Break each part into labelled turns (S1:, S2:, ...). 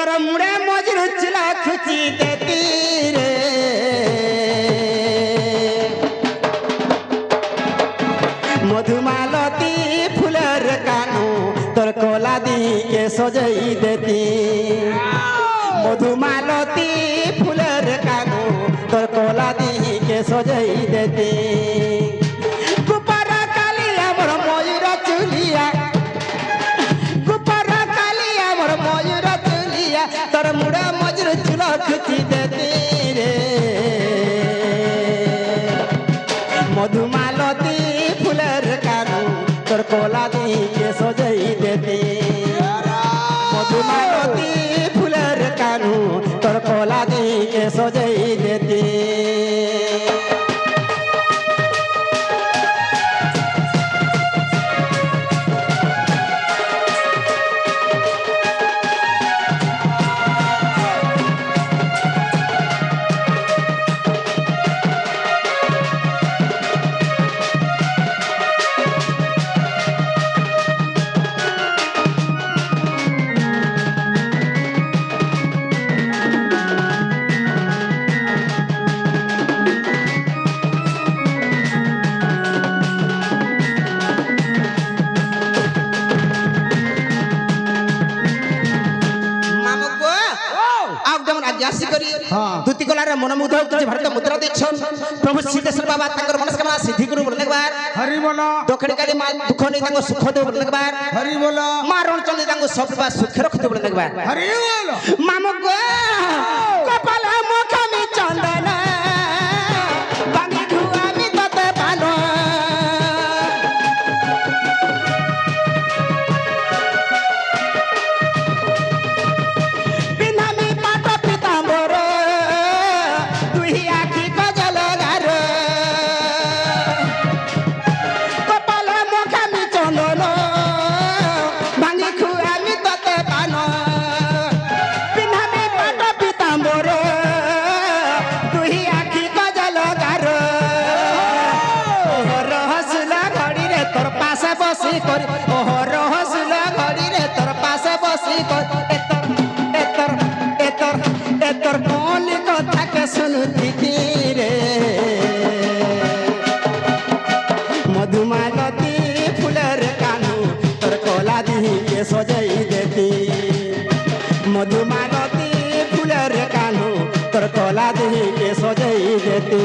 S1: तोर मुड़े मजर चिला खुची देती रे मधुमालती फुलर कानू तोर कोला दी के सजई देती मधुमालती फुलर कानू तोर कोला दी के सजई देती गुपारा कालिया मोर मयूर चुलिया गुपारा कालिया मोर मयूर चुलिया तोर मुड़ा मजूर चुला खुची देती रे मधुमालती फुलर कानू तोर कोला दी के सजई देती मधुमालती फुलर कानू तोर कोला दी के सजई देती दुती कलार मनमुग्ध होती भारत मुद्रा देछन प्रभु सिद्धेश्वर बाबा ताकर मनस्कामना सिद्धि करू बोल लगबार
S2: हरि बोलो
S1: दक्षिण काली मां दुख नै ताको सुख दे बोल लगबार
S2: हरि बोलो
S1: मां रणचंदी ताको सब बा सुख रख दे बोल लगबार
S2: हरि बोलो
S1: मामो गो कपाल मुख में चंदन बांगी धुआ में तते पालो मधुमालती फुलर कानू तोर कोला दी के सजई देती मधुमालती फुलर कानू तोर कोला दी के सजई देती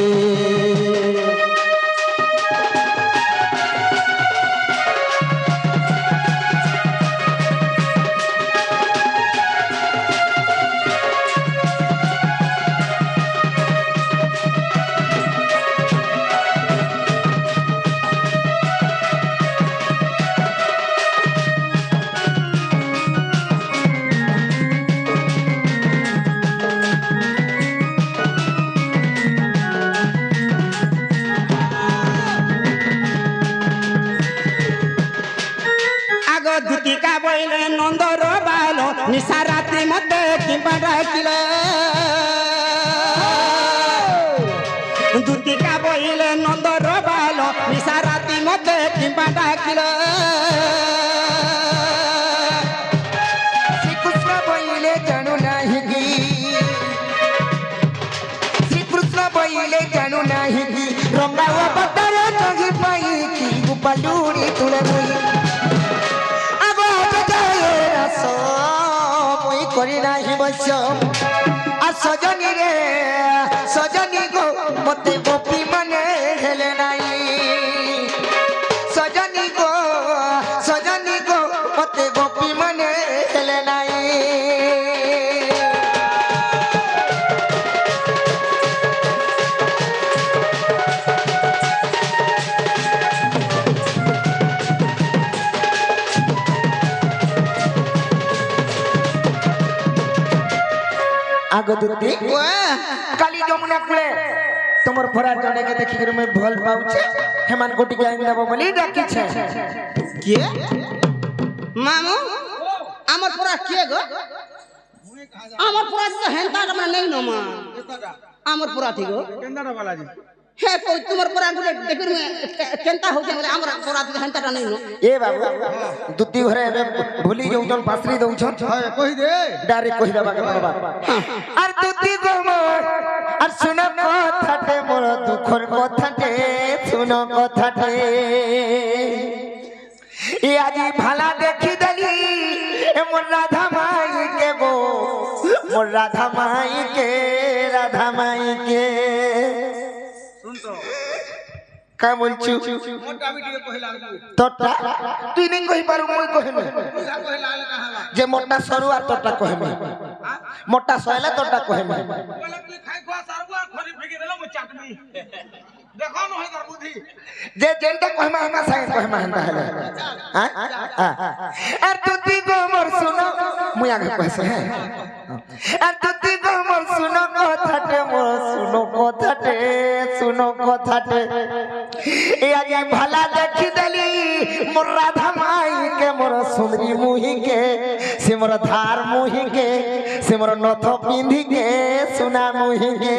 S1: दुती का बोले नंदर बालो निशा रात्रि मते किंबा डाकिले दुती का बोले नंदर बालो निशा रात्रि मते किंबा डाकिले
S3: श्री कृष्ण बोले जानू नहीं की श्री कृष्ण बोले जानू नहीं की रंगावा बतर जगी पाई की गोपालुरी तुले बोई सजनी रे सजनी गो मते गोपी मने हेले नाई सजनी गो मते गोपी मने हेले नाई आगो दुती काली जमुना कुले तुमर फरा जने के देखि कर मैं भल पाउछे हेमान कोटी के आइन देबो बोली डाकी छे
S1: के मामू हमर पूरा के गो हमर पूरा से हेंता हमरा नहीं न मा हमर पूरा थी गो
S2: केंदाडा वाला जी
S1: हे कोई तुमर पर आगुले देखिर में केनता हो जे हमरा तोरा हंताटा नहीं नो
S3: ए बाबू दुती घरे भूली जाउछन पासरी दउछन
S2: हाय कहि दे
S3: डायरेक्ट कहि देबा के बाबा আর দুতি গোমর আর শুনো কথাতে মোর দুঃখর কথাতে শুনো কথাতে এ আজি ভালা দেখি দেলি এ মোর রাধা মাইকে গো মোর রাধা মাইকে শুন তো কা বলছু
S2: মোটা ভিডিও কহিলা
S3: তোটা তুই নেই কই পারু মই কহিনি
S2: তুই কহিলা আলে কাহালা
S3: যে মোটা সরু আর তোটা কহিনি মোটা সয়লা তোটা কহিনি
S2: বলে তুই খাই খোয়া সারবো খরি ফেকি দেলো মই চাটনি দেখো ন হয় তার বুদ্ধি
S3: যে যেনটা কহমা হামা সাইন কহমা হান্দা হলে আর তুতি গোমর শুনো মুই আগে কইছে হ্যাঁ আর তুতি গোমর শুনো কথাতে মোর শুনো কথাতে এই আগে ভালা দেখি দেলি মোর রাধা মাইকে মোর সুন্দরী মুহিকে সে মোর ধার মুহিকে সে মোর নথ পিন্ধিকে সোনা মুহিকে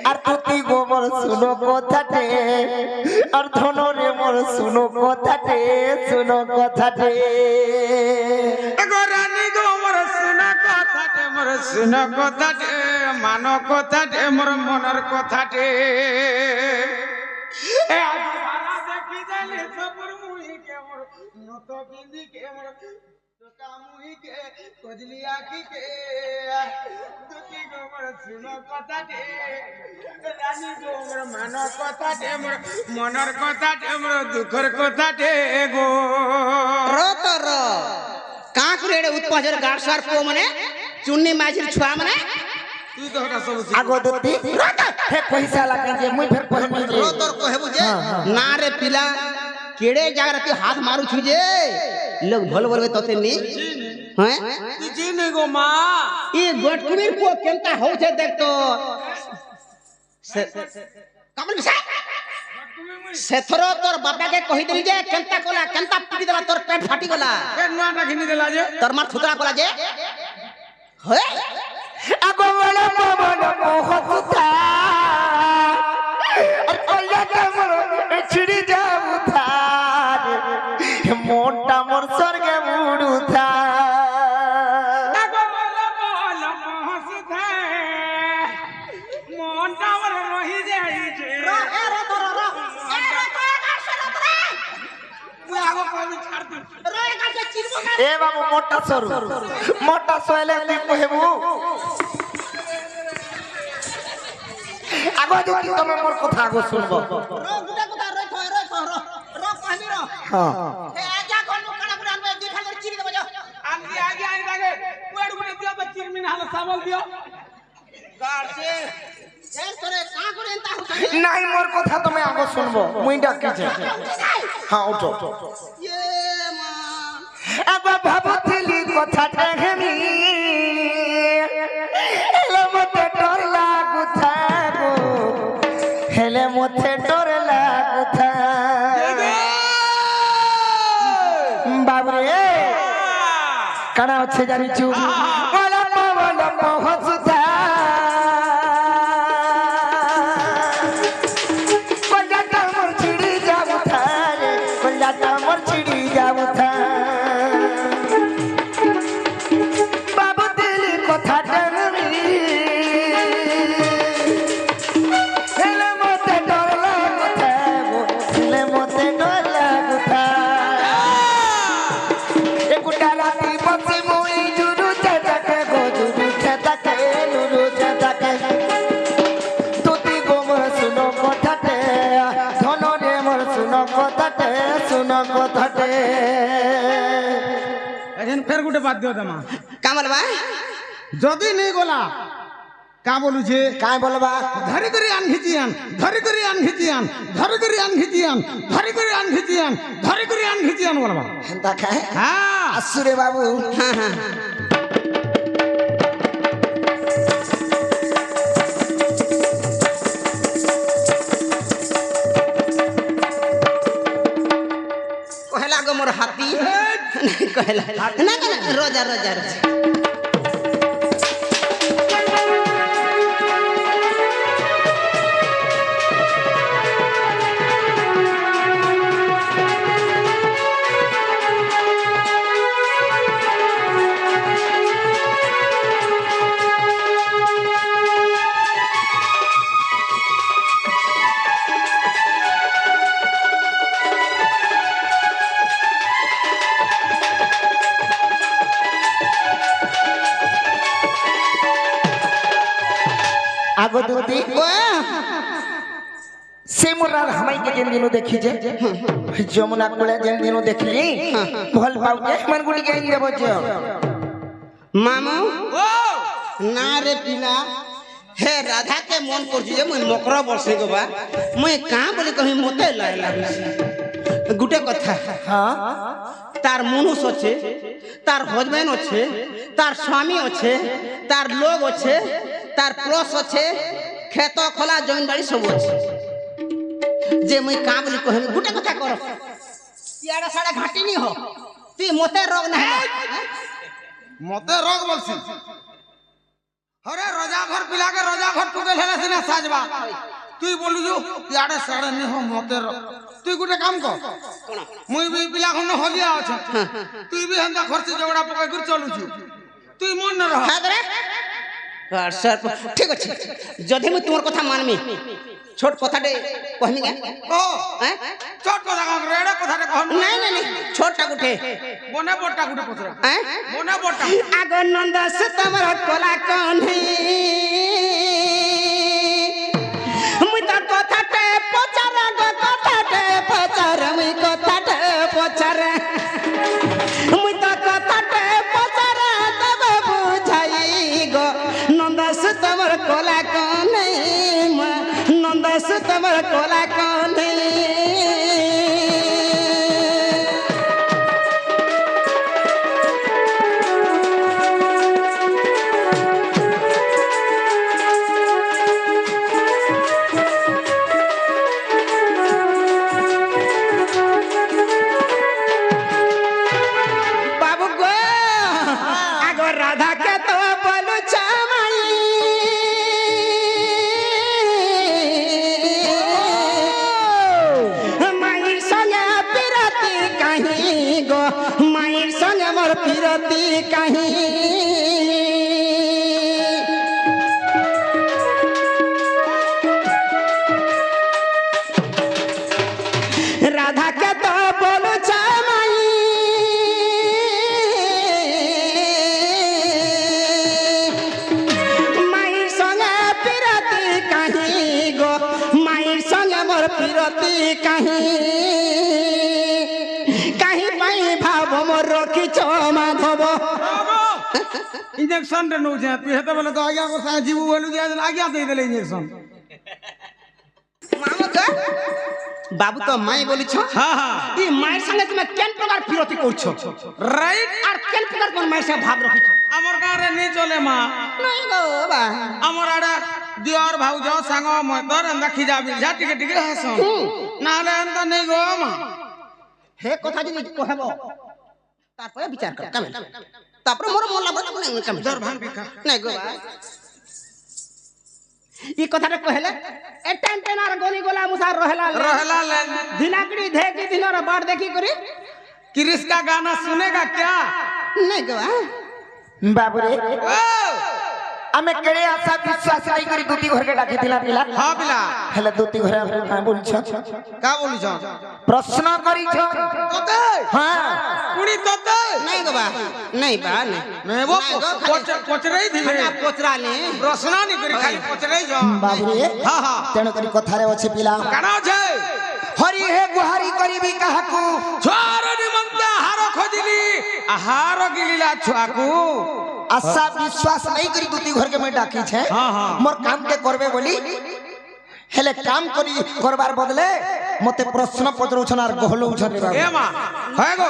S3: আর তুতি গোমর শুনো কথাতে আর ধনরে মোর শুনো কথাতে
S2: রানী গো মোর শুনা কথাতে মানো কথাতে মোর মনের কথাতে এ আজ ভালা দেখি জানি সবর মুই কে মোর নত বিন্দি কে মোর তোকা মুই কে কজলি আখি কে দুটি গো মোর শুনো কথাতে রানী গো মোর মানো কথাতে মোর মনের কথাতে মোর দুঃখের কথাতে গো
S1: रो तो रो का करे उत्पाजर गाड़सार को मने चुन्नी माझिर छुआ मने
S2: তুই তো হটা সব
S3: আগো দুতি হে পয়সা লাগে যে মুই ফের কহমি যে
S1: रो तोर को हेबु जे ना रे पिला केड़े जागर के हाथ मारू छु जे लोग भल बोलबे तोते नी हैं
S2: তুই চিনি গো মা
S1: ई गोटकुमीर को केनता हो छे देख तो कमल बिसा सेथरो तोर बापा के कहि देली जे केनता कोला केनता पिटी देला तोर पेट फाटी गला
S2: এ নোয়াটা ঘিনি দিলা যে
S1: तोर मार थुतरा कोला जे होय
S3: আগো বলে পবন মোহতা আর কইয়া মোর ছিড়ি যাবু থার মোটা মোর স্বর্গে মুড়ু থার
S2: আগো বলো বলো মহসুধা মনটা আমার রহি যাইছে
S1: रो ए रो तो रो ए रो तो गाड़सार रे
S2: তুই আগো কবি ছাড় দে
S1: रो ए गाड़सार चिरबो का
S3: এ বাবু মোটা সরু মোটা সয়লে তুই কহেবু আগো যদি তুমি মোর কথা আগো শুনবো
S1: रो गुटा गुटा रो कहनी रो
S3: হ্যাঁ
S1: ए आजा कोनु काना पुरान में दिखा कर चिरी देबो जो
S2: আমি আগে আই লাগে কোড় গুনে দিও বা চিরমিন হালে সাবল দিও গাড় সে
S1: ए तोरे का करे एंता हो
S3: নাই মোর কথা তুমি আগো শুনবো মুই ডাকিছে হ্যাঁ উঠো
S1: ये मां
S3: আগো ভাবছিলি কথাটা হেমি হেলে মতে ডর লাগুথা গো হেলে মতে ডর লাগুথা বাবরে কানা হচ্ছে জানিছু বলা বলা মহসুধা কলজাটা মোর ছিড়ি যাবু থারে কলজাটা মোর ছিড়ি যাবু থা বাবু দিলি কথাটা হেলে মতে ডর লাগুথা গো হেলে মতে ডর লাগুথা এগুটা রাতি বসে মই জুরু চাটাকে গো জুরু চাটাকে নুরু চাটাকে তুতি গো মোর শুনো কথাতে ধনরে মোর শুনো কথাতে
S2: এখন ফের গুটে বাদ দিও তোমা
S1: कामल बा
S2: যদি নেই গলা কা বলুছে
S3: কাই বলবা
S2: ধরি করে আন ঘিচিয়ান ধরি করে আন ঘিচিয়ান ধরি করে আন ঘিচিয়ান ধরি করে আন ঘিচিয়ান ধরি করে আন ঘিচিয়ান বলবা
S3: হেন্তা খায়
S2: হ্যাঁ
S3: আসুরে বাবু
S1: हां हां कहला गो मोर हाथी कहला ना ना रोजा रोजा रोजा
S3: आगो दूती से मोर राधा माई के जेन दिनो देखी जे जमुना कोले जेन दिनो देखली भल पाउ के मन गुडी के इन देबो जे
S1: मामू
S2: ओ
S1: ना रे पिला हे राधा के मन कर जे मुई मकरा बरसे गो बा मुई का बोली कहि मते लाय लागसी गुटे कथा
S3: हां
S1: तार मनुष আছে तार हजबैंड আছে तार स्वामी আছে तार लोग আছে तार प्लस আছে खेत खोला जमीन बाड़ी सब আছে जे मुई का बोली कहि गुटे कथा कर याडा साडा घाटी नी हो ती मते रोग ना
S2: मते रोग बोलसी अरे रजा घर पिला के रजा घर टुके हेला सिना साजबा তুই বলু যে ইয়াড়ে সাড়ে নি হো মতে তুই গুটে কাম কর মুই বি পিলা খন্ড হলিয়া আছে তুই বি হেন্দা খরচ জগড়া পকাই করে চলুছু তুই মন না রহ
S1: হ্যাঁ রে আর স্যার ঠিক আছে যদি মুই তোমার কথা মানমি ছোট কথাটে কহমি কে
S2: ও
S1: হ্যাঁ
S2: চট কথা কাম রেড়ে কথাটা কহ
S1: নাই নাই নাই ছোটটা গুটে
S2: বনে বড়টা গুটে পছরা
S1: হ্যাঁ
S2: বনে বড়টা
S1: আগো নন্দ সে তোমার কোলা কনহি মুই তো কথাটে পচার গো কথাটে পচার মুই কথাটে পচার মুই তো কথাটে পচার তব বুঝাই গো নন্দ সে তোমার কোলা কনহি নন্দ সে তোমার কোলা কনহি बाबू गो आगो राधा के तो बोलू छमाई माई संगे पिरती कहीं गो माई संगे मोर पिरती कहीं राधा के तो बोलू छमाई माई संगे पिरती कहीं गो माई संगे मोर पिरती कहीं कहीं पाई भाव मोर रखी छो माधव
S2: इंजेक्शन रे नो जे तू हेते बोले तो आज्ञा को सा जीव बोलू जे आज्ञा दे देले इंजेक्शन
S1: मामा का बाबू तो माई बोली छो
S2: हां हां
S1: ई माई संगे तुम केन प्रकार पिरती करछो
S2: राइट
S1: और केन प्रकार कोन माई से भाव रखी छो
S2: আমার গারে নি চলে মা
S1: नहीं गो बा
S2: আমার আড়া দিওর ভাউজ সাঙ্গ মতর এন্দা খিজা বিজা টিকে টিকে হাসন নালে এন্দা নেই গো মা
S1: हे কথা যদি কহবো তারপরে বিচার কর কামে তারপরে মোর মন লাগবে না কামে
S2: দর ভান বিখা
S1: নাই গো ई কথাটা কহলে এ টাইম টেন আর গলি গোলা মুসার রহলা
S2: रहला ले
S1: দিনাকড়ি ধেকি দিনর বাড় দেখি করি
S2: क्रिस का गाना सुनेगा क्या
S1: নাই গো
S3: बाबू रे
S2: ओ
S3: आमे केड़े आशा विश्वास नहीं करी दूती घर के डाकी दिला पिला
S2: हां बिला
S3: हेले दूती घरे हमरे का बोल छ
S2: का बोली छ
S3: प्रश्न करी छ
S2: तोते
S3: हां
S2: कुड़ी तोते
S1: নাই গো বা নাই বা নাই
S2: मैं वो पोच रही थी
S1: खाना पोचरा ले
S2: रोशना नहीं करी खाली पोच रही जो
S3: बाबू रे
S2: हां हां
S3: तेणु करी कथारे अछि पिला
S2: काना छे
S3: हरि हे गुहारी करीबी काहाकू
S2: छोर निमंता हारो खोजिली आहार गिलीला छुआकू
S3: आशा विश्वास नहीं करी दूती घर के में डाकी छे
S2: हाँ, हाँ।
S3: मोर काम के करबे बोली हेले काम करी करबार बदले मते प्रश्न पचरउछन आर गहलो उछन रे बाबू
S2: ए मां है गो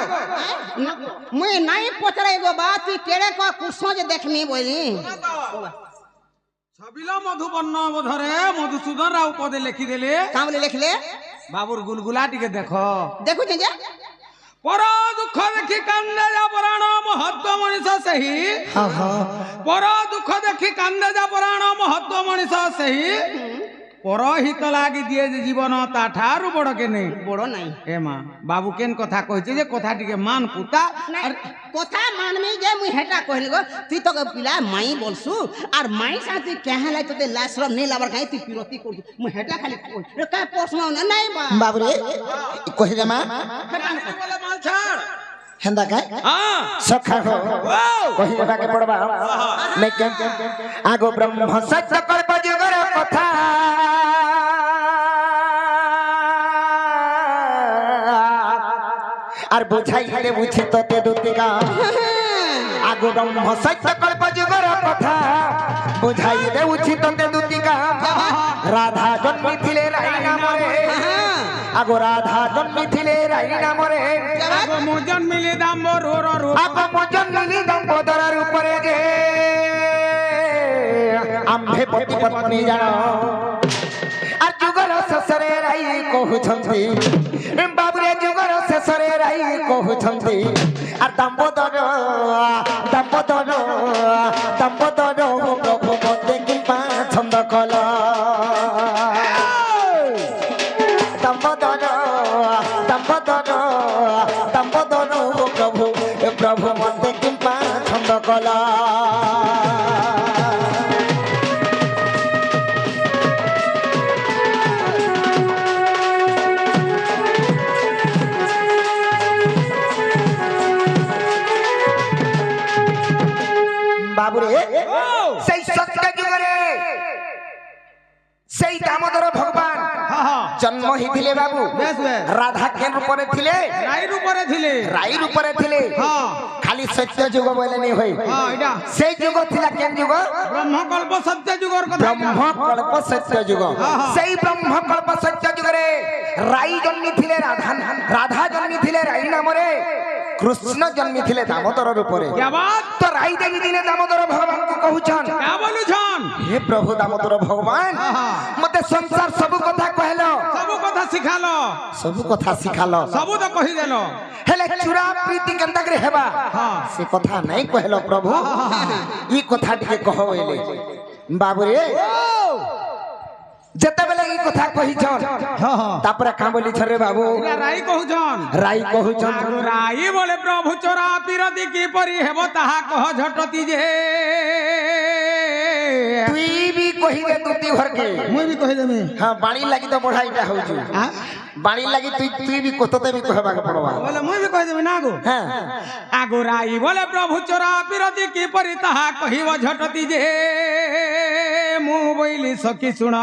S1: मुई नहीं पोचरा एगो बात ई केड़े को कुछो जे देखनी बोली
S2: छबिला मधुबन्न बोधरे मधुसूदन राव पदे लिखि देले
S1: का बोले लिख ले
S2: बाबूर गुलगुला टिके देखो
S1: देखो जे
S2: पर दुख देखि कांदे जा पुराण महत्व मनीष सही
S3: हां हां
S2: पर दुख देखि कांदे जा पुराण महत्व मनीष सही परहित लागि दिए जे जीवन ता ठारु बड़ के नहीं
S1: बड़ो नहीं
S2: ए मां बाबू केन कथा कहै जे कथा टिके मान पुता
S1: কথা মানমি যে মুই হেটা কইলি গো তুই তো পিলা মাই বলছু আর মাই সাথে কেহে লাই তোতে লাশরম নেই লাবার কাই তুই পিরতি করছু মুই হেটা খালি কই কা প্রশ্ন নাই বা
S3: बाबू रे कहि दे मा
S2: बोले माल छाड़
S3: हेंदा काय
S2: हां
S3: सखा हो कहि देबा के पड़बा नहीं के आगो ब्रह्म सत्य कल्प जुगर আর বুঝাইলে বুঝি তোতে দুতিকা আগু ব্রহ্ম সত্য কল্প যুগর কথা বুঝাইলে বুঝি তোতে দুতিকা রাধা জন্মিছিলে রাই নামরে আগো রাধা জন্মিছিলে রাই নামরে
S2: আগো মু জন্মিলি দাম্বরর রূপ
S3: আগো মু জন্মিলি দাম্বরর উপরে গে আম্ভে পতি পত্নী জানো আর যুগর শেষরে রাই কহুছন্তি বাবুরে যুগর শেষরে রাই কহুছন্তি আর দাম্বদর দাম্বদর দাম্বদর প্রভু মতে কিংবা ছন্দ কল দাম্বদর দাম্বদর দাম্বদর প্রভু প্রভু মতে কিংবা ছন্দ কল বাবুরে সেই সত্য যুগরে সেই দামোদর ভগবান জন্ম হইଥିଲେ বাবু রাধা কেন উপরে ଥିଲେ
S2: রাইর উপরে ছিলে
S3: রাইর উপরে ଥିଲେ খালি সত্য যুগ বলে নেই হই
S2: এটা
S3: সেই যুগ ଥିଲା কেন যুগ
S2: ব্রহ্মকল্প সত্য যুগর কথা
S3: ব্রহ্মকল্প সত্য যুগ সেই ব্রহ্মকল্প সত্য যুগরে রাই জন্মি ଥିଲେ রাধা রাধা জন্মি ଥିଲେ রাই নামরে কৃষ্ণ জন্মি ଥିଲେ দামোদর রূপরে তো রাই দেবী দিনে দামোদর ভগবান কো কহুছন
S2: কা বলুছন
S3: হে প্রভু দামোদর ভগবান মতে সংসার সবু কথা কহলো
S2: সবু কথা শিখালো
S3: সবু কথা শিখালো
S2: সবু তো কহি দেলো
S3: হেলে চুরা প্রীতি কেনতা করে হেবা সে কথা নাই কহলো প্রভু ই কথা টিকে কহ হইলে বাবুরে যেতেবেলে এই কথা কহিছন তারপরে কা বলিছ রে বাবু
S2: রাই কহুছন
S3: রাই কহুছন
S2: রাই বলে প্রভু চোরা পিরতি কি পরি হেব তাহা কহ ঝটতি যে
S3: তুই বি কহিবে দুতি ঘরকে
S2: মুই বি কহি দেমি
S3: হ্যাঁ বাড়ি লাগি তো বড়াইটা হউଛୁ বাড়ি লাগি তুই বি কততে বি কহবাকে পড়বা
S2: বলে মুই বি কহি দেমি না গো
S3: হ্যাঁ
S2: আগো রাই বলে প্রভু চোরা পিরতি কি পরি তাহা কহিব ঝটতি যে মু বইলি সখী শুণ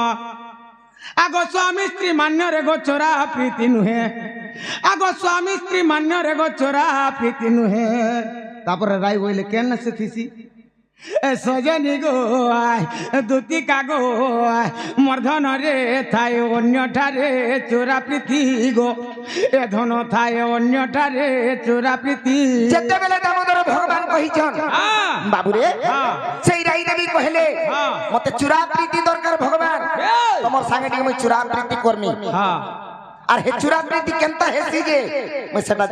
S2: আগ স্বামী স্ত্রী মান্য রে গো চোরা প্রীতি নুহে আগ স্বামী স্ত্রী মান্য রে গো চোরা প্রীতি নুহে তারপরে রাই বইলে কেন শিখিছি সজনী গো দুতি কাগো মর্ধন রে থায় অন্যঠারে চোরা প্রীতি গো এ ধন থায় অন্যঠারে চোরা প্রীতি
S3: যেতেবেলে দামোদর ভগবান কহিছন বাবুরে সেই রাই দেবী কহিলে মতে চূড়া প্রীতি দরকার ভগবান তোমার সাঙ্গে টিকে মই চূড়া প্রীতি করমি আর হে চূড়া প্রীতি কেনতা হেসি যে মই সেটা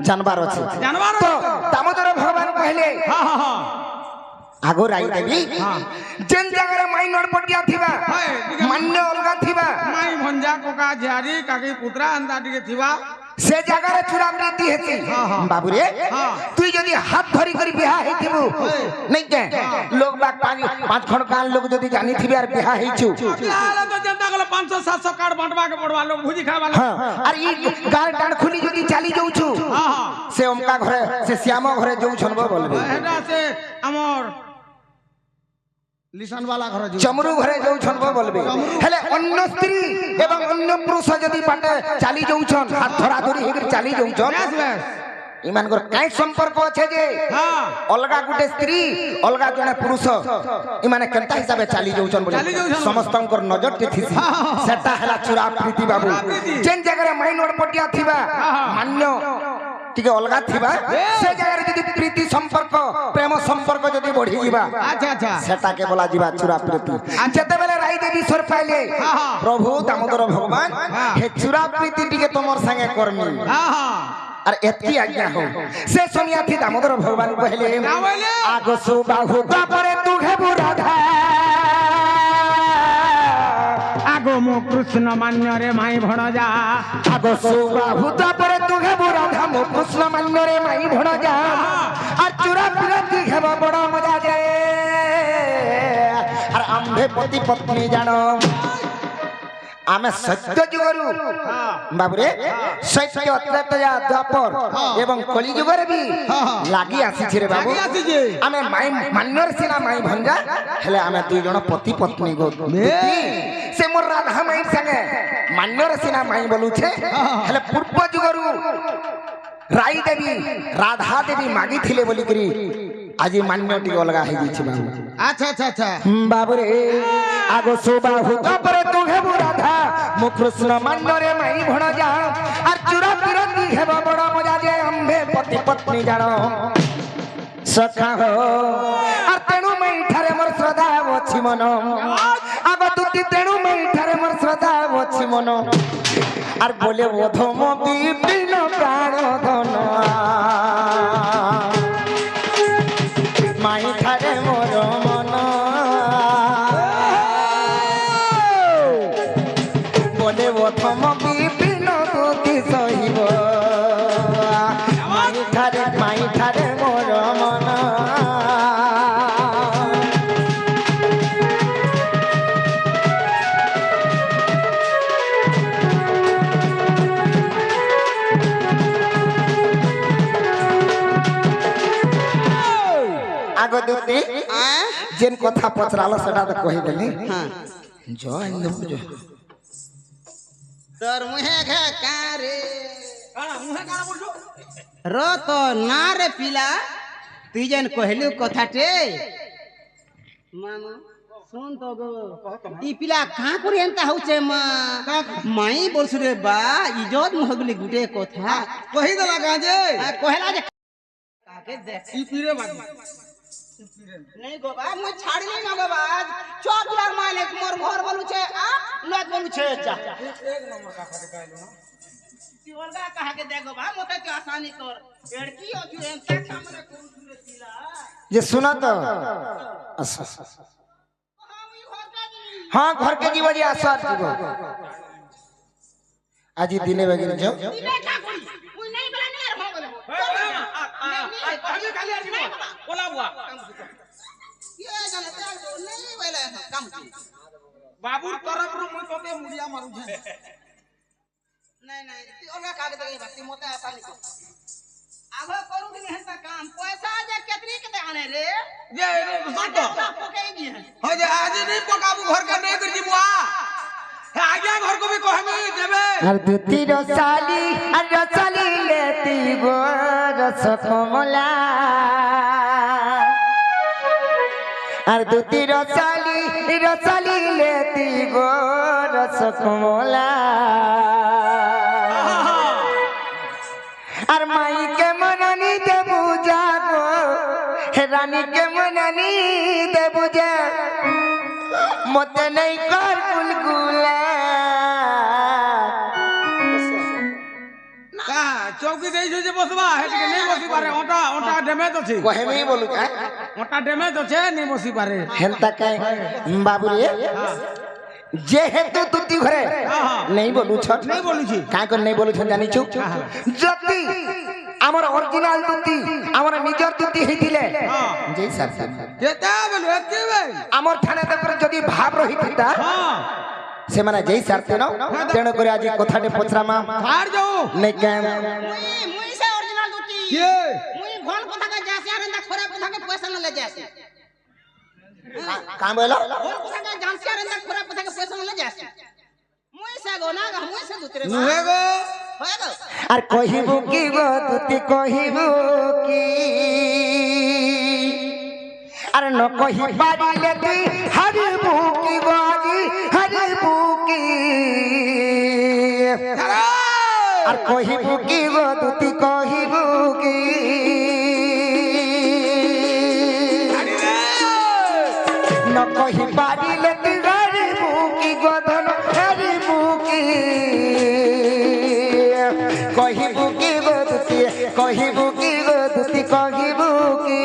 S3: জানবার আছে তো দামোদর ভগবান কহিলে আগো রাই দেবী যেন জায়গায় মাই নড়পটিয়া থিবা মান্য অলগা থিবা
S2: মাই ভঞ্জা কোকা ঝারি কাকি পুত্রা আন্দা টিকে থিবা
S3: সে জায়গায় চূড়া প্রীতি হেছি বাবুরে তুই যদি হাত ধরি করি বিহা হেইতিবু নাই কে লোক বাক পাঁচ খড়কান লোক যদি জানি থিবে আর বিহা হেইছু
S2: বিহালে তো জেন্তা গলো 500 700 কার্ড বাঁটবা কে পড়বা লোক ভুজি খাবা
S3: আর ই গার টাণ খুলি যদি চালি যাউছু সে ওমকা ঘরে সে শ্যাম ঘরে যাউছন বলবে
S2: এটা সে আমর লিসান वाला ঘরে
S3: চমরু ঘরে যাউছন বলবে হেলে অন্য স্ত্রী এবং অন্য পুরুষ যদি পাটে চালি যাউছন হাত ধরা ধরি হেগি চালি যাউছন ইমানকর কাই সম্পর্ক আছে যে অলগা গুটে স্ত্রী অলগা জনে পুরুষ ইমানে কেনতা হিসাবে চালি যাউছন বলে সমস্তঙ্কর নজর তে থিসি সেটা হেলা চূড়া প্রীতি বাবু যেন জায়গায় মাইনর পটিয়া থিবা মান্য টিকে অলগা থিবা সে জায়গায় যদি প্রীতি সম্পর্ক প্রেম সম্পর্ক যদি বঢ়ি ଯିବା
S2: আচ্ছা আচ্ছা
S3: সেটাকে বলা ଯିବା চূড়া প্রীতি যেতেবেলে রাই দেবী স্বর পাইলে প্রভু দামোদর ভগবান হে চূড়া প্রীতি টিকে তোমার সঙ্গে করমি আর এতকি আজ্ঞা হো সে শুনিয়া থি দামোদর ভগবান কহিলে আগো সুবাহু তাপরে তু হেবু রাধা
S2: আগো মো কৃষ্ণ মান্য রে মাই ভণজা
S3: আগো সুবাহু তাপরে তু হেবু রাধা মো কৃষ্ণ মান্য রে মাই ভণজা আর চূড়া প্রীতি হেবা বড় মজা যায় আর আম্ভে পতি পত্নী জানো আমি সত্য যুগরু বাবুরে সত্য ত্রেতয়া দ্বাপর এবং কলি যুগরে বি লাগি আসিছে রে বাবু আমি মাই মান্যর সিনা মাই ভঞ্জা হেলে আমি দুই জন পতি পত্নী গো সে মোর রাধা মাই সঙ্গে মান্যর সিনা মাই বলুছে হেলে পূর্ব যুগরু রাই দেবী রাধা দেবী মাগিଥିଲେ বলিকরি আজি মান্য টি অলগা হই যাইছে বাবু।
S2: আচ্ছা আচ্ছা আচ্ছা
S3: বাবুরে আগো সুবাহু তাপরে তু হেবু রাধা মু কৃষ্ণ মান্যরে মাই ভণ যা আর চুরা বিরতি হেব বড় মজা যে আম্ভে পতি পত্নী জাণ সখা হো আর তেণু মাই ঠারে মোর শ্রদ্ধা অছি মন আগো তুতি তেণু মাই ঠারে মোর শ্রদ্ধা অছি মন আর বলে অধম বিপিন প্রাণ ধন মাই ঠারে মোর মন বলে অধম বিপিন তুতি সহিব মাই ঠারে মোর মন। আগ দুতি যেন কথা পচরালো সেটা তো কই দেলি
S1: হ্যাঁ
S3: জয় ইন্দু জয়
S1: তোর মুহে ঘে কারে
S2: কানা মুহে কানা বলছো
S1: র তো না রে পিলা তুই যেন কহিলু কথাটে মামা শুন তো গো ই পিলা কাঁ করে এন্তা হউছে মা মাই বলছু রে বা ইজত মুহগলি গুটে কথা
S2: কহি দেলা গাজে
S1: কহেলা যে কাকে দেখ
S2: ই পিরে বাদি
S1: नहीं गोबा मुझे छाड़ नहीं ना गोबा चौक यार मालिक मोर घर बोलू छे आ लत बोलू छे जा
S2: एक नंबर का खाते काइलो ना
S1: ती ओलगा कहा के दे गोबा मोते के आसानी कर एड़की ओछु एम तक हमरे कोन सुरे तिला
S3: যে শুনা তো
S1: हां ई घर का जी
S3: হ্যাঁ ঘরকে জীব যে আসার জীব আজি দিনে বেগিন যাও
S1: इबे का कोई कोई नहीं बोला नहीं हो बोले
S2: खाली खाली आजी बोला बुआ
S1: ये जाने ते नहीं बोले काम की
S2: बाबूर तरफ रु मुई तोते मुड़िया मारू छे
S1: नहीं नहीं ती ओलगा कहा के दे भक्ति मोते आसानी कर आगो करू कि नहीं हंता काम पैसा जे केतरी के दे आने रे
S2: जे सुन तो
S1: पके भी है
S2: हो जे आज नहीं पकाबू घर का नहीं कर जी बुआ हे आगे घर को भी कहमी देबे
S3: আর দুতি রসালি আর রসালি লেতি গো রস কমলা আর দুতি রসালি রসালি লেতি গো রস কমলা আর মাইকে মননি দেবু যাগো হে রানীকে মননি দেবু যা মতে নাই কর গুলগুলা
S2: का चौकी देई जे बसबा हे के नहीं बसी पारे ओटा ओटा डैमेज अछि
S3: কহেমি বলু
S2: ओटा डैमेज अछि नहीं बसी पारे
S3: হেনতা কাই বাবু রে যেহেতু তুতি ঘরে নেই বলু ছ
S2: नहीं बोलू छी
S3: কাই কর নেই বলু ছ জানিছু যদি আমার অরিজিনাল তুতি আমার নিজর তুতি হইতিলে জি স্যার
S2: केते बोलू एते बे
S3: আমার ঠানে দেখরে যদি ভাব রহিতা
S2: हां
S3: সেমানে যেই সারতে ন তেণু করে আজ কথাটে পচরামা
S2: हार जाओ
S3: নেই কেন
S1: मुई से ओरिजिनल दुटी
S2: के
S1: मुई भोल কথা কে যাসি আর এন্দা খরা কথা কে পয়সা না ले যাসি
S3: কাম বলো
S1: भोल কথা কে জানসি আর এন্দা খরা কথা কে পয়সা না ले যাসি মুই সে গো না মুই সে দুতরে
S2: नुहे गो
S1: হয়ে গো
S3: আর কহিবু কি গো তুতি কহিবু কি আর ন কহি পারিলে তুই হারিবু কি গো আজি হারিবু কি আর কহিবু কি গো তুতি কহিবু কি ন কহি পারিলে তুই হারিবু কি গো ধন হারিবু কি কহিবু কি গো তুতি কহিবু কি গো তুতি কহিবু কি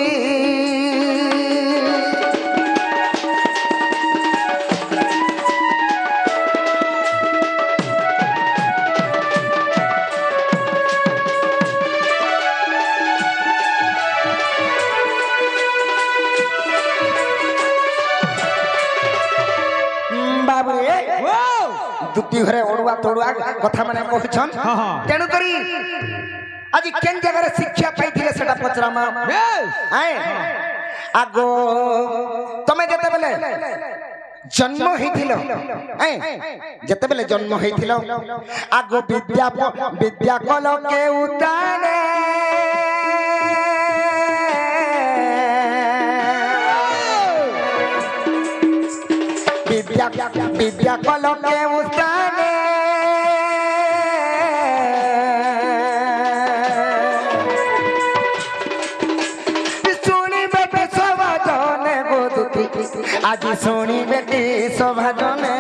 S3: বাবুরে
S2: ओ
S3: দুটি ঘরে ওড়ুয়া তোড়ুয়া কথা মানে কହୁছন তেণু করি আজি কেন জায়গায় শিক্ষা পাইছিলে সেটা পচরামা
S2: बेस
S3: হ্যাঁ আগো তুমি যেতে বেলে जन्म होइथिल जते बेले जन्म होइथिल आगो विद्या कल के उतारे विद्या कल के उतारे आज सोनी बेटी शोभा जने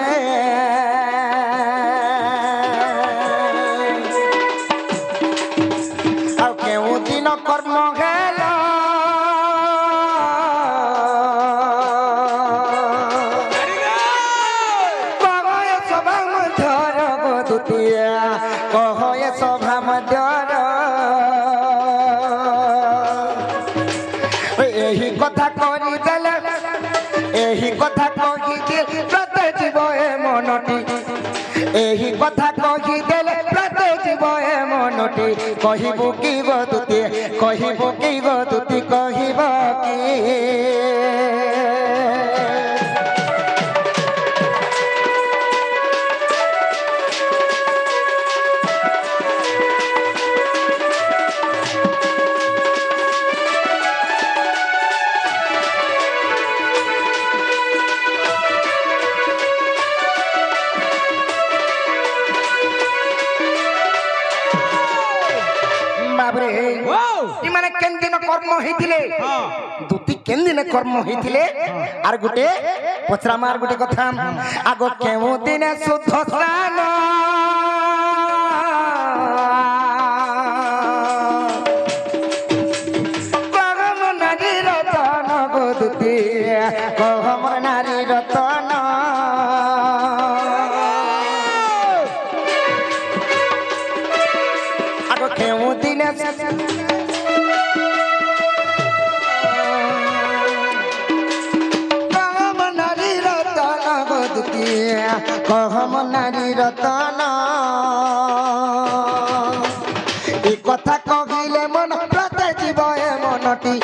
S3: केउ दिन कर्म गेल कह सभा मध्यर गोदुतिया कह सभा मध्यर यही कथा करी देले एही कथा कही प्रते जीव ए मनटी एही कथा कही देले प्रते जीव ए मनटी कहिबु की गदुती कहिबु की गदुती कहिबा की इमाने केन दिन कर्म होइथिले दुती केन दिन कर्म होइथिले आर गुटे पचरा मार गुटे कथा आगो केउ दिन शुद्ध स्नान कहम नारी रतन गो दुती कहम नारी रतन आगो केउ दिन कहम नारी रतन ए कथा कहिले मन प्रते जीव ए मनटी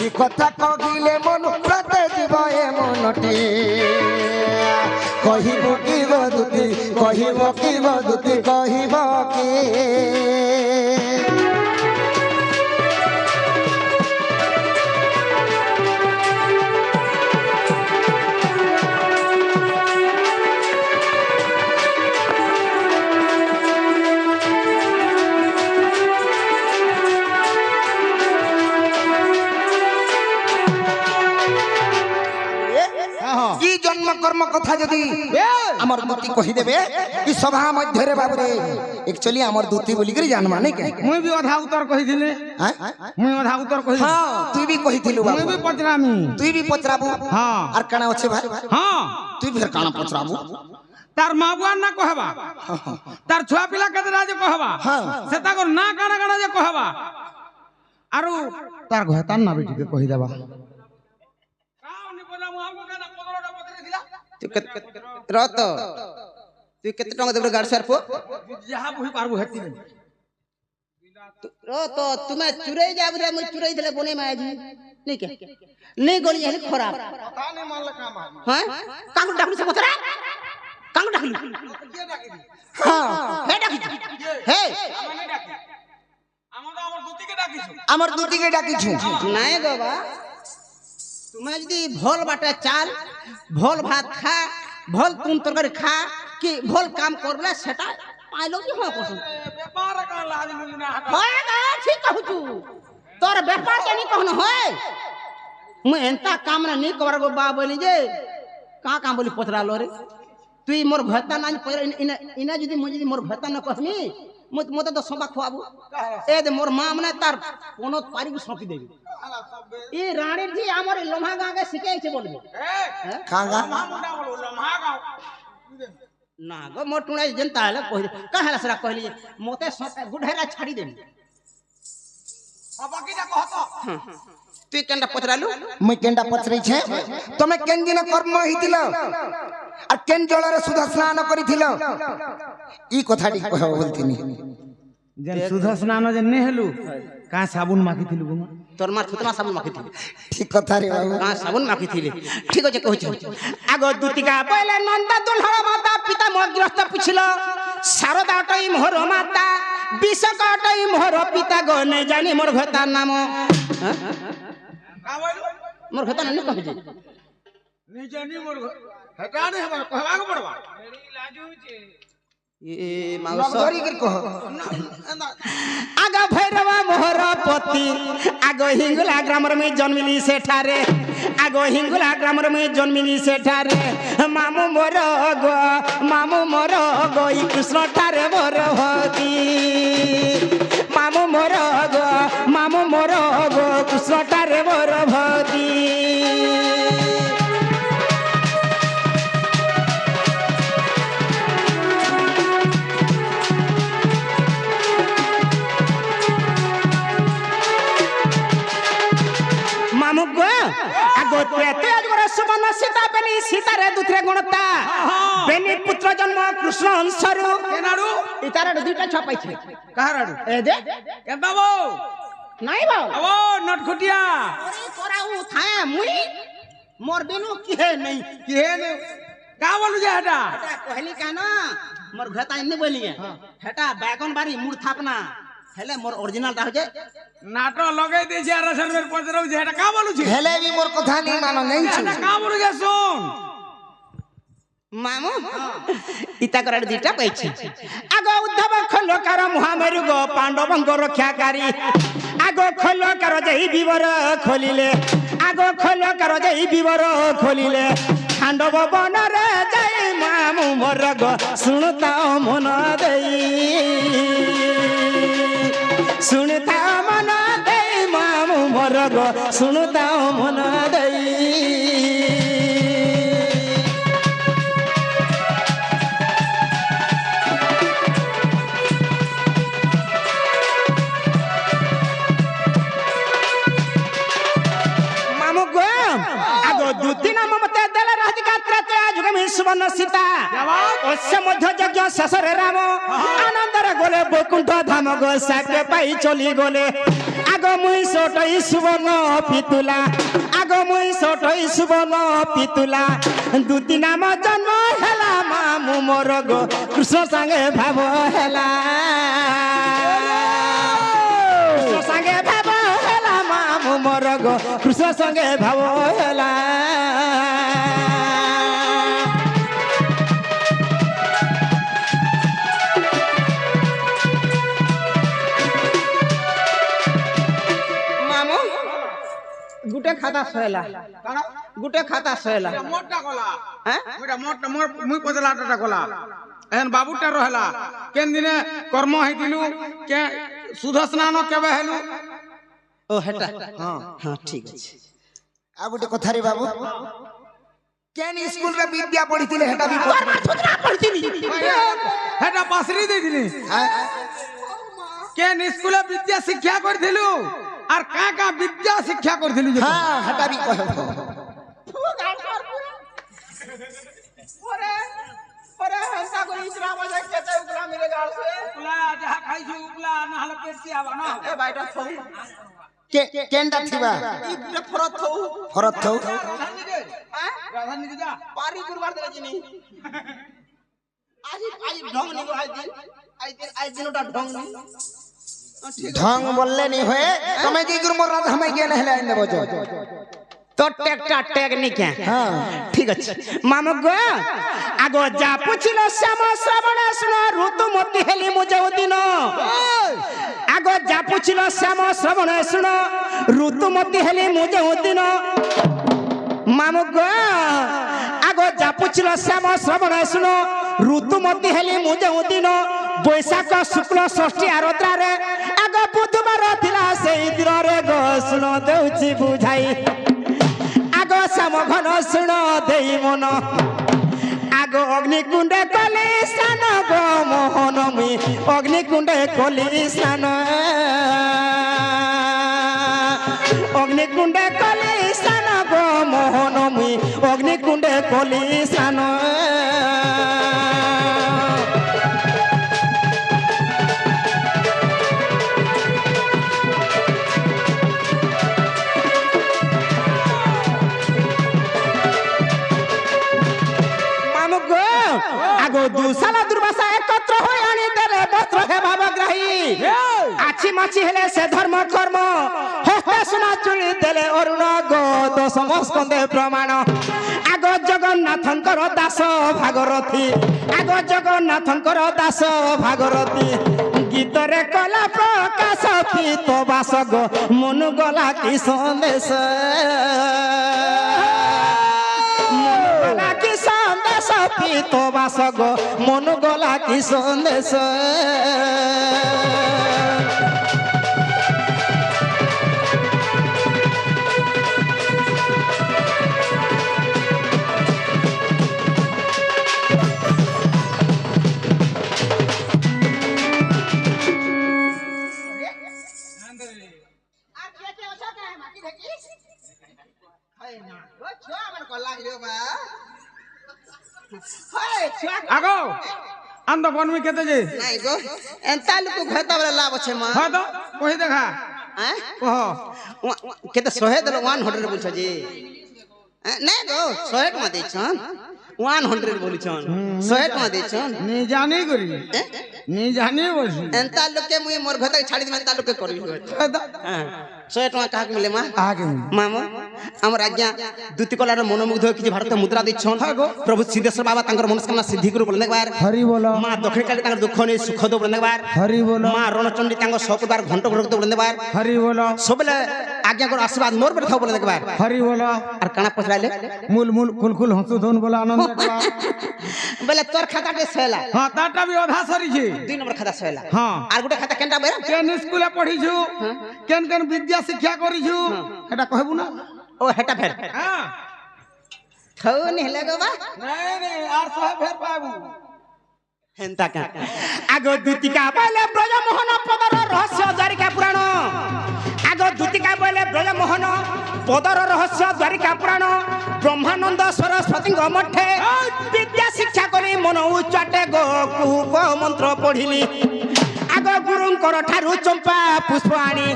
S3: ए कथा कहिले मन प्रते जीव ए मनटी कहिबो की गदुती कहिबो की गदुती कहिबो की कर्म कथा जदि हमर दूती कहि देबे ई सभा मध्य रे बाबू रे एक्चुअली हमर दूती बोली करी जानमा नै के
S2: मुई भी आधा उत्तर कहि दिले मुई आधा उत्तर कहि
S3: हां तू भी कहिथिलु बाबू
S2: मुई भी पचरामी
S3: तू भी पचराबू
S2: हां
S3: आर काना अछि भाई
S2: हां
S3: तू फिर काना पचराबू
S2: तार माबुआ ना कहबा तार छुआ पिला केतरा जे कहबा सेता को ना काना काना जे कहबा आरु तार घता ना बेटी के कहि देबा
S1: रत तू केते टंगा देबे गाड़ सर पो
S2: जहा बुही पारबो हेती
S1: रत तुमे चुरई जाब रे मुई चुरई देले बने माय जी नहीं के नहीं गोली हली खराब
S2: पता नहीं मान ल काम
S1: हां कांगु डाकलु से बतरा कांगु डाकलु
S2: के डाकी
S1: हां हे डाकी हे
S2: हमने डाकी हमर दूती के डाकी छु
S3: हमर दूती के डाकी छु
S1: नहीं बाबा तुम्हें यदि भोल बाटे चाल भोल भात खा भोल तुम तरकारी खा कि भोल काम करबला सेटा पाइलो कि हो पसंद
S2: व्यापार का लाज मुझे ना हटा
S1: होय ना ठीक कहू तू तोर व्यापार के नहीं कहनो होय मैं एंता काम ना नहीं कर गो बा बोली जे का काम बोली पतरा लो रे तू मोर भत्ता ना पतरा इना यदि मुझे मोर भत्ता न कहमी मत तो सोबा खुआबू ए दे मोर मां मने तार कोनो पारी को सौंपी देबी ई रानी जी हमर लोहा गांव के सिखाई छे बोलबो
S3: खागा
S2: मुंडा बोलो लोहा गांव
S1: ना गो मोटुणा जनता हले कहि कहला सरा कहली मोते गुढेरा छाड़ी देबी
S2: अब की ना कहतो
S1: तू केंडा पतरालू
S3: मैं केंडा पचरै छे तमे केन दिन कर्म हितिल आ केन जळरे सुधा स्नान करिथिल ई कथाटी कह बोलथिनी
S2: যেন সুধ স্নান যে নে হেলু কা সাবুন মাখিଥିଲୁ গো
S1: তোর মা থুতমা সাবুন মাখিଥିଲି
S3: ঠিক কথা রে বাবু
S1: কা সাবুন মাখিଥିଲି ঠিক আছে কହୁଛି আগ দুতিকা বলে নন্দা দুলহর মাতা পিতা মোর গৃহস্থ পুছিল শারদা অটই মোর মাতা বিশক অটই মোর পিতা গো নে জানি মোর ঘতার নাম
S2: কা বইলু
S1: মোর ঘতার নাম কহি
S2: নিজে নি মোর হেটা নে হবা কহবা কো পড়বা এড়ি লাজুছে
S1: এ মাউস
S3: ধরি করে কহ
S1: আগ ভৈরব মোহর পতি আগ হিঙ্গুলা গ্রামর মুই জন্মিলি সেঠারে আগ হিঙ্গুলা গ্রামর মুই জন্মিলি সেঠারে মামু মোর গো ই কৃষ্ণ ঠারে মোর ভক্তি মামু মোর গো কৃষ্ণ ঠারে মোর ভক্তি মামু গো আগো তেতে আজগর সুবর্ণ সীতা বেনি সীতারে দুথরে গুণতা বেনি পুত্র জন্ম কৃষ্ণ অংশরু
S2: কেনাড়ু
S1: ইতারে দুইটা ছ পাইছে
S2: কাহারাড়ু
S1: এ দে
S2: এ বাবু
S1: নাই বাউ
S2: আবো নটখটিয়া
S1: ওরে করাউ থায়ে মুই মোর বেনু কি হে নাই
S2: কি হে নে কা বলু যে হেটা
S1: এটা কহলি কেন মোর ঘতা ইনি বলিয়ে হেটা বেগন বাড়ি মুড় থাপনা হেলে মোর অরিজিনালটা হচ্ছে
S2: নাট লগাই দিয়েছে আর সর্বের পজরাউ যে হেটা কা বলুছি
S3: হেলে বি মোর কথা নি মানো নেই
S2: হেটা কা বলু যে শুন
S1: মামু ইতা করে দুইটা পাইছি আগ উদ্ধব খোলকার মহামেরু গো পাণ্ডবঙ্গ রক্ষাকারী আগ খোলকার যেই বিবর খোলিলে আগ খোলকার যেই বিবর খোলিলে খাণ্ডব বনরে যাই মামু মোর গো শুণতা মন দেই শুণতা মন দেই মামু মোর গো শুণতা মন দেই দুদিন মমতে দেলে রাধিকা ত্রেতে যুগমি সুবর্ণ সীতা অবশ্য মধ্য যজ্ঞ শেষরে রাম আনন্দরে গলে বৈকুণ্ঠ ধাম গো সাকে পাই চলি গলে আগ মুই সটই সুবর্ণ পিতুলা আগ মুই সটই সুবর্ণ পিতুলা দুদিন নাম জন্ম হেলা মামু মোর গো কৃষ্ণ সাঙ্গে ভাব হেলা কৃষ্ণ সাঙ্গে ভাব হেলা মামু মোর গো কৃষ্ণ সঙ্গে ভাব হেলা মামু গুটে খাতা সহেলা গুটে খাতা সহেলা
S2: মোটটা কলা
S1: হ্যাঁ
S2: মুইটা মোটটা মোর মুই পজলাটা কলা এন বাবুটা রহলা কেন দিনে কর্ম হইতিলু কে সুধ স্নান কেবে হেলু
S1: ও হেটা হ্যাঁ ঠিক আছে
S3: আর গোটে কথা রে বাবু কেন স্কুল রে বিদ্যা পড়িছিলে হেটা বি
S2: হেটা পাসরি দেইতিলি কেন স্কুলে বিদ্যা শিক্ষা করथिलु আর কা কা বিদ্যা শিক্ষা করथिलु
S3: হ্যাঁ হেটা বি কহ
S1: ওরে ওরে হন্তা কই ইতরা মজা কেতে উকলা মিলে গাল সে
S2: উকলা যাহা খাইছু উকলা না হলে পেট সিয়াবা না
S1: এ বাইটা থৌ
S3: কেনটা থিবা
S1: ই গুটে ফরত থৌ
S3: ফরত থৌ
S2: রাজধানী যা
S1: পারি গুরবার দেলে জিনি আজ ঢং নি গো আজ দিন ওটা ঢং নি
S3: ঢং বললে নি হয়ে তুমি কি গুরু মোর রাধা মাই কে নহলে আইন দেবো
S1: তো টেকটা টেকনিক
S3: হ্যাঁ
S1: ঠিক আছে মামু গো আগ যা পুছিল শ্যাম শ্রাবণ শুন ঋতুমতি হেলি মু যে দিন আগ যা পুছিল শ্যাম শ্রাবণ শুন ঋতুমতি হেলি মু যে দিন মামু গো আগ যা পুছিল শ্যাম শ্রাবণ শুন ঋতুমতি হেলি মু যে দিন বৈশাখ শুক্ল ষষ্ঠী আরদ্রারে আগ বুধবার থিলা সেই দিନରେ গো শুন দেউছি বুঝাই আগ শ্যাম ঘন শুণ দেই মন আগ অগ্নিকুণ্ডে কলি স্নান গো মোহন মুই অগ্নিকুণ্ডে কলি স্নান অগ্নিকুণ্ডে কলি স্নান গো মোহন মুই অগ্নিকুণ্ডে কলি স্নান দুসালা দুর্বাসা একত্র হয়ে আনি দেলে বস্ত্র হে ভাবগ্রাহী আছি মাছি হেলে সে ধর্ম কর্ম হস্তে সোনা চুড়ি দেলে অরুণ গদ সমস্কন্দে প্রমাণ আগ জগন্নাথঙ্কর দাস ভাগরথী আগ জগন্নাথঙ্কর দাস ভাগরথী গীতরে কলা প্রকাশ পিত বাস গো মনু গলা কি সন্দেশ কি সন্দেশ পিত বাস গো মনু গলা কি সন্দেশ
S2: আগো আন্দ বনমি কেতে যে
S1: নাই গো এন্তা লোক ঘতা বলে লাভ আছে মা
S2: হ্যাঁ তো কই দেখা
S1: হ্যাঁ
S2: কহ
S1: কেতে 100 দেল 100 বুঝছ জি নাই গো 100 টকা দেছন 100 বলিছন 100 টকা দেছন
S2: নি জানি করি নি জানি বসি
S1: এন্তা লোকে মুই মোর ঘতা ছাড়ি দিম এন্তা লোকে করি হ্যাঁ 100 টকা কাহাক মিলে মা
S2: আগে
S1: মামা আমার আজ্ঞা দুতি কলার মনোমুগ্ধ কিছু ভারতীয় মুদ্রা দিচ্ছন প্রভু সিদ্ধেশ্বর বাবা তাঙ্কর মনস্কামনা সিদ্ধি করে বলে দেখবার
S2: হরি বল
S1: মা দক্ষিণ কালী তাঙ্কর দুঃখ নেই সুখ দো বলে দেখবার
S2: হরি বল
S1: মা রণচণ্ডী তাঙ্কর সকবার ঘন্ট ঘড়ক দো বলে দেখবার
S2: হরি বল
S1: সবলে আজ্ঞা কর আশীর্বাদ মোর পরে থাও বলে দেখবার
S2: হরি বল
S1: আর কানা পছরাইলে
S2: মূল মূল কুলকুল হসু ধন বলে আনন্দ করা
S1: বলে তোর খাতাতে সয়লা
S2: হ্যাঁ তারটা বি অধা সরিছে
S1: 2 নম্বর খাতা সয়লা
S2: হ্যাঁ
S1: আর গোটা খাতা কেনটা বের
S2: কেন স্কুলে পড়িছু কেন কেন বিদ্যা শিক্ষা করিছু এটা কহবু না
S1: ও হেটা ফের
S2: হ্যাঁ
S1: থাও নেলে গো বা
S2: নাই নাই আর সব ফের পাবু
S1: হেনতা কা আগ দুতিকা বলে ব্রজমোহন পদর রহস্য দ্বারিকা পুরাণ আগ দুতিকা বলে ব্রজমোহন পদর রহস্য দ্বারিকা পুরাণ ব্রহ্মানন্দ সরস্বতীঙ্গ মঠে বিদ্যা শিক্ষা করি মন উচ্চাটে গো কুহুক মন্ত্র পড়িলি আগ গুরুঙ্কর ঠারু চম্পা পুষ্প আনি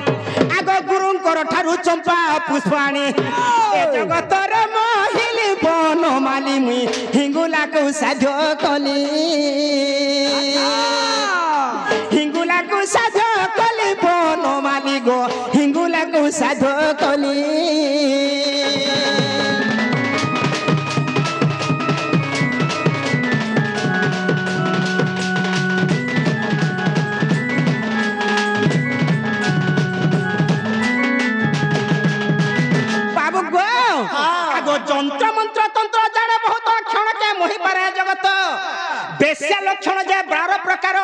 S1: আগ গুরুঙ্কর ঠারু চম্পা পুষ্প আনি এ জগতর মহিলি বনমালি মুই হিঙ্গুলাকু সাধ্য কলি হিঙ্গুলাকু সাধ্য কলি বনমালি গো হিঙ্গুলাকু সাধ্য কলি যন্ত্র মন্ত্র তন্ত্র জানে বহুত ক্ষণকে মোহি পারে জগত বেশ্যা লক্ষণ যে 12 প্রকার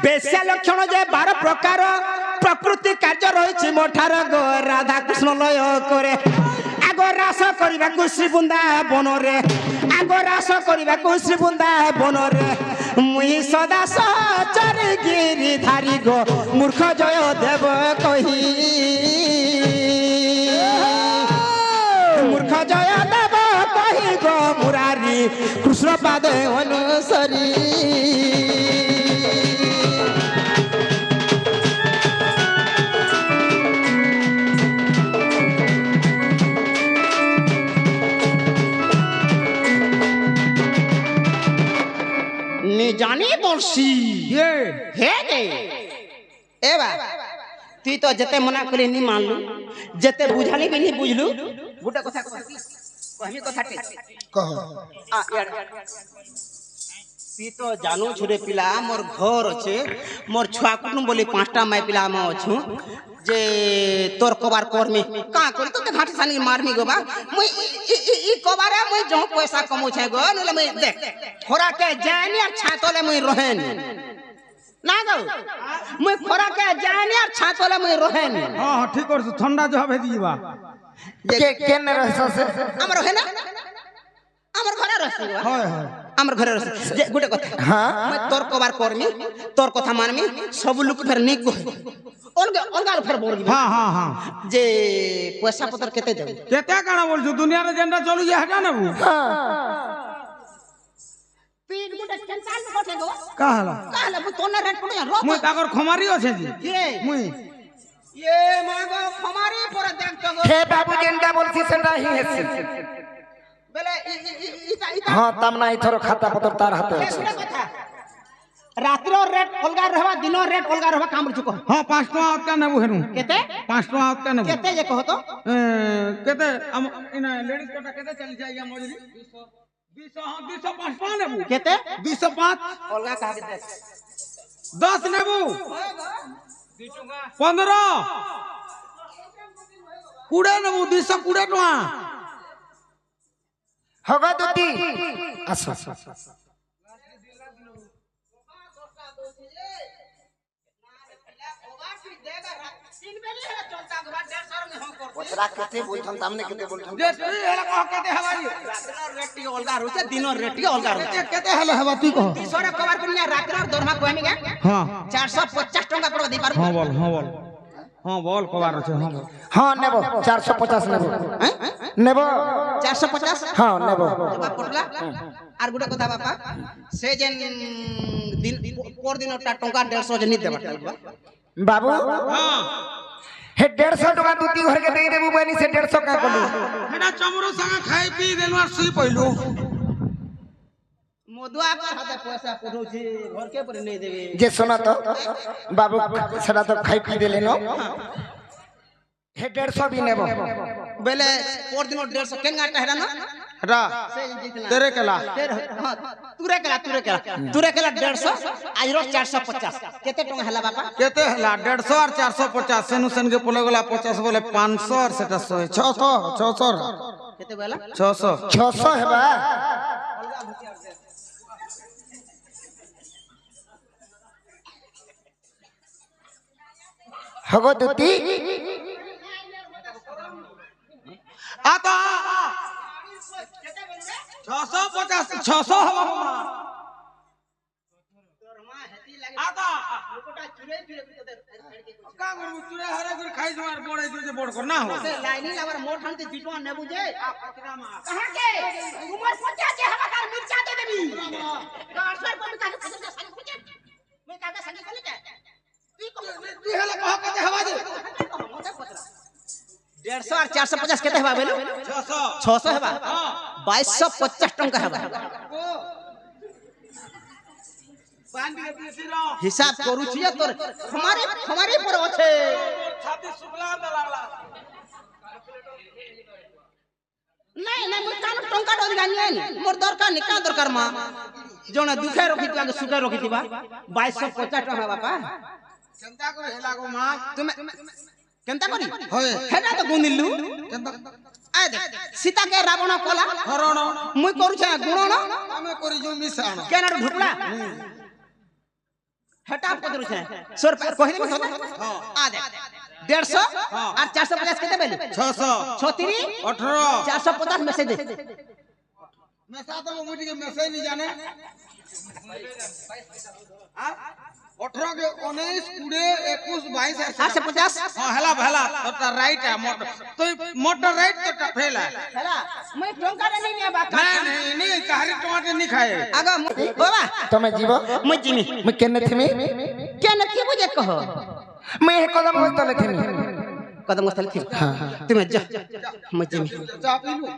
S1: বেশ্যা লক্ষণ যে 12 প্রকার প্রকৃতি কার্য রয়েছে মোঠার গো রাধা কৃষ্ণ লয় করে আগ রাস করিবাকু শ্রীবৃন্দা বনরে আগ রাস করিবাকু শ্রীবৃন্দা বনরে মুই সদা সচরি গিরি ধারি গো মূর্খ জয় দেব কহি মূর্খ জয় দেব কহি গো মুরারি কৃষ্ণ পাদে অনুসরি জানি বলছি হে গে এবা তুই তো যেতে মনা করি নি মানলু যেতে বুঝালি বি নি বুঝলু গোটা কথা কহমি কথাটি
S2: কহ
S1: তুই তো জানু ছুরে পিলা মোর ঘর আছে মোর ছুয়া কুটুম বলি 5টা মাই পিলা আমা অছু যে তোর কবার করমি কা করি তো ঘাটি সানি মারমি গো বা মুই ই কবারে মুই जो पैसा कमौ छै गो नले मुई देख खोरा के जानी और छातले मुई रहेन ना गो मुई खोरा के जानी और छातले मुई रहेन
S2: हां हां ठीक कर ठंडा जो भेज दिबा
S3: के केन रहस से
S1: हमर है ना हमर घरे रहस
S2: हाय हाय
S1: हमर घरे रहस जे गुटे कथा
S3: हां
S1: मैं तोर कबार करमी तोर कथा मानमी सब लोग फेर नी को अलगा अलगा फेर बोलगी
S2: हां हां हां
S1: जे पैसा पत्र केते देबे
S2: केते काना बोलछु दुनिया रे जेंडा चलु जे हटा नेबू
S1: तीन गुटे केंताल कोठे गो
S2: काहला
S1: मु तोने रेट पड़े रो
S2: मुई ताकर खमारी আছে জি
S1: के
S2: मुई
S1: ये मागो खमारी पर देख तो गो
S3: हे बाबू जेंडा बोलছি সেটা হি হেছে
S1: বেলে ইটা
S3: হ্যাঁ তামনা এথর খাতা পত্র তার হাতে আছে
S1: এগুলা কথা রাত্রির রেট অলগা রহবা দিনর রেট অলগা রহবা কাম রুচু কহ
S2: হ্যাঁ 5 টাকা আটকা নেবো হেনু
S1: কেতে
S2: 5 টাকা আটকা নেবো
S1: কেতে যে কহ তো
S2: কেতে ইনা লেডিস কোটা কেতে চলি যাই গা মজুরি 200 হ্যাঁ 205 টাকা নেবো
S1: কেতে
S2: 205
S1: অলগা কাহ দে
S2: 10 নেবো 15 কুড়ে নেবো 220 টাকা
S3: হগো দুটি আসো পছরা কেতে বলছন তামনে কেতে বলছন
S2: যে তুই হেলা কহ কেতে হবাই
S1: রাত্রির রেট টি অলগা রুচে দিনর রেট টি অলগা রুচে
S2: কেতে হেলা হবা তুই কহ
S1: তিসরে কভার করিয়া রাত্রির দরমা কইমি গা
S2: হ্যাঁ
S1: 450 টাকা পড়বা দেই পারবো
S2: হ্যাঁ বল হ্যাঁ বল কবার আছে হ্যাঁ বল
S3: হ্যাঁ নেব 450 নেব নেব
S1: 450
S3: হ্যাঁ নেব
S1: জবাব পড়লা আর গুটা কথা বাপা সে যেন দিন পর দিনটা টঙ্কা 150 জনি দেবা
S3: বাবু
S2: হ্যাঁ
S3: হে 150 টাকা দুটি ঘরকে দেই দেবু বনি সে 150 কা কলু
S2: এটা চমরো সাঙ্গা খাই পি দেলু আর শুই পইলু
S1: মধুয়া কর হাতে পয়সা পড়ুছি ঘরকে পরে নেই দেবে
S3: যে শোনা তো বাবু সেটা তো খাই পি দেলে নো হে 150 भी নেব
S1: বেলে পর দিন 150 কেন গাটা হেরা না
S2: এটা
S1: সে জিতনা
S2: তেরে কেলা
S1: हां तुरे केला 150 आज रो 450 केते टंका हला बापा
S2: केते हला 150 और 450 सेनु सेन के पोले गला 50 बोले 500 और सेटा 100 600
S1: केते बोला
S2: 600
S3: 600 हेबा हगो दुती
S2: आता 650 600 हवा आता का गुरु तुरे हरे गुरु खाई जमार बोड़े जे बोड़ कर ना हो
S1: लाइनी लावर मोर ठानते जिटवा ने बुझे कहां के उमर 50 के हवा कार मिर्चा दे देबी 800 को मिटा के संग बुझे मैं काका संग बोले के
S2: तू हेला कह के हवा दे
S1: 150 और 450 केते हवा बोलो
S2: 600
S1: 600 हवा 2250 टंका हवा
S2: बांधी के रो
S1: हिसाब करू छिए तोर हमारे पर আছে
S2: छाती सुखला दे लागला
S1: नहीं नहीं मु कान टंका दो गानी मोर दरकार निका दरकार मा जने दुखे रखी तू आगे सुखे रखी दिबा 2250 टका बापा
S2: चिंता कर हेला को मां
S1: तुम केनता करी
S2: होय
S1: हेटा तो गुनिलु
S2: चिंता
S1: आ दे सीता के रावण कोला
S2: हरण
S1: मुई करू छ गुणन
S2: हमें करी जो मिसाण
S1: केना ढुकला हेटा पदरु छ 100 रुपया कहि दे हां आ दे 150 और 450 केते बेली
S2: 600
S1: 36
S2: 18
S1: 450 मैसेज दे
S2: मैसा तो मुझे के मैसेज नहीं जाने 18 के 19 पूरे 21 22
S1: 850
S2: हां हेला भला तो राइट है मोटर राइट तो फेल है
S1: हेला मैं टंका नहीं ने बाका
S2: नहीं कहरी टमाटर नहीं खाए
S1: आगा बाबा
S3: तमे जीव
S1: मैं जिमी
S3: मैं केने थिमी
S1: क्या न की बुझे कहो
S3: मैं हे कदम होतले थिमी
S1: कदम स्थल थी
S3: हां
S1: तुम्हें जा मैं जिमी
S2: जा पी लूं